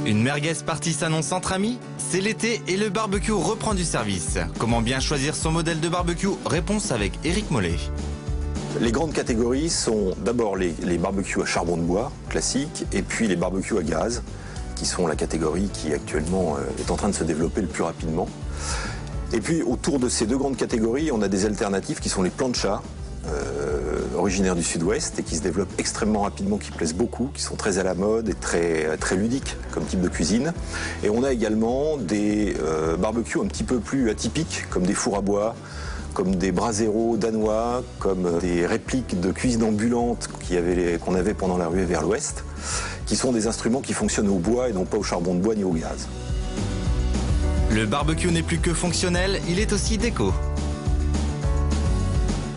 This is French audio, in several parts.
Une merguez partie s'annonce entre amis. C'est l'été et le barbecue reprend du service. Comment bien choisir son modèle de barbecue? Réponse avec Éric Mollet. Les grandes catégories sont d'abord les barbecues à charbon de bois classiques et puis les barbecues à gaz qui sont la catégorie qui actuellement est en train de se développer le plus rapidement. Et puis autour de ces deux grandes catégories, on a des alternatives qui sont les planchas, originaires du sud-ouest et qui se développent extrêmement rapidement, qui plaisent beaucoup, qui sont très à la mode et très ludiques comme type de cuisine. Et on a également des barbecues un petit peu plus atypiques, comme des fours à bois, comme des braseros danois, comme des répliques de cuisine ambulante qu'on avait pendant la ruée vers l'ouest, qui sont des instruments qui fonctionnent au bois et non pas au charbon de bois ni au gaz. Le barbecue n'est plus que fonctionnel, il est aussi déco.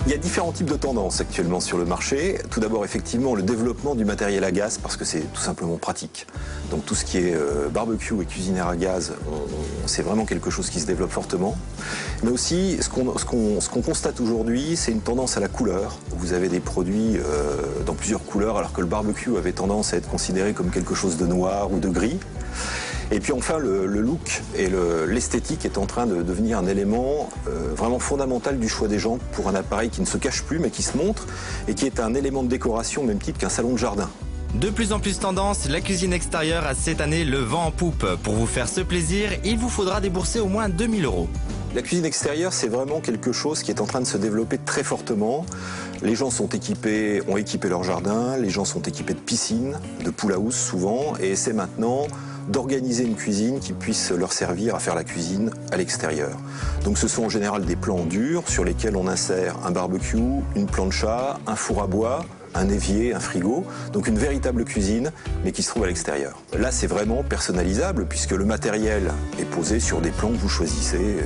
Il y a différents types de tendances actuellement sur le marché. Tout d'abord, effectivement, le développement du matériel à gaz, parce que c'est tout simplement pratique. Donc tout ce qui est barbecue et cuisinière à gaz, c'est vraiment quelque chose qui se développe fortement. Mais aussi, ce qu'on constate aujourd'hui, c'est une tendance à la couleur. Vous avez des produits dans plusieurs couleurs, alors que le barbecue avait tendance à être considéré comme quelque chose de noir ou de gris. Et puis enfin, le look et l'esthétique est en train de devenir un élément vraiment fondamental du choix des gens pour un appareil qui ne se cache plus mais qui se montre et qui est un élément de décoration au même titre qu'un salon de jardin. De plus en plus tendance, la cuisine extérieure a cette année le vent en poupe. Pour vous faire ce plaisir, il vous faudra débourser au moins 2 000 €. La cuisine extérieure, c'est vraiment quelque chose qui est en train de se développer très fortement. Les gens ont équipé leur jardin, les gens sont équipés de piscines, de pool house souvent, et c'est maintenant d'organiser une cuisine qui puisse leur servir à faire la cuisine à l'extérieur. Donc ce sont en général des plans durs sur lesquels on insère un barbecue, une plancha, un four à bois, un évier, un frigo, donc une véritable cuisine, mais qui se trouve à l'extérieur. Là, c'est vraiment personnalisable, puisque le matériel est posé sur des plans que vous choisissez,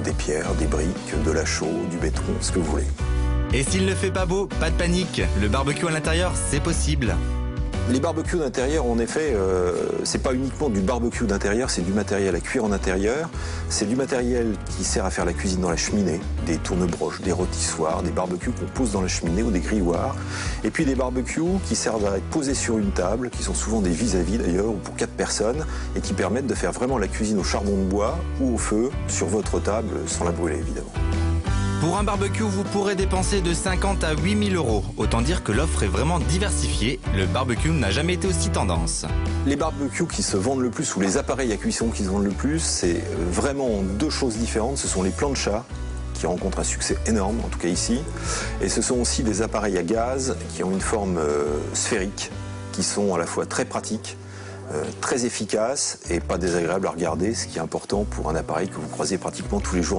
des pierres, des briques, de la chaux, du béton, ce que vous voulez. Et s'il ne fait pas beau, pas de panique, le barbecue à l'intérieur, c'est possible. Les barbecues d'intérieur, en effet, c'est pas uniquement du barbecue d'intérieur, c'est du matériel à cuire en intérieur. C'est du matériel qui sert à faire la cuisine dans la cheminée, des tourne-broches, des rôtissoirs, des barbecues qu'on pose dans la cheminée ou des grilloirs. Et puis des barbecues qui servent à être posés sur une table, qui sont souvent des vis-à-vis d'ailleurs, ou pour 4 personnes, et qui permettent de faire vraiment la cuisine au charbon de bois ou au feu, sur votre table, sans la brûler évidemment. Pour un barbecue, vous pourrez dépenser de 50 à 8 000 €. Autant dire que l'offre est vraiment diversifiée. Le barbecue n'a jamais été aussi tendance. Les barbecues qui se vendent le plus, ou les appareils à cuisson qui se vendent le plus, c'est vraiment deux choses différentes. Ce sont les planchas, qui rencontrent un succès énorme, en tout cas ici. Et ce sont aussi des appareils à gaz qui ont une forme sphérique, qui sont à la fois très pratiques, très efficaces et pas désagréables à regarder, ce qui est important pour un appareil que vous croisez pratiquement tous les jours.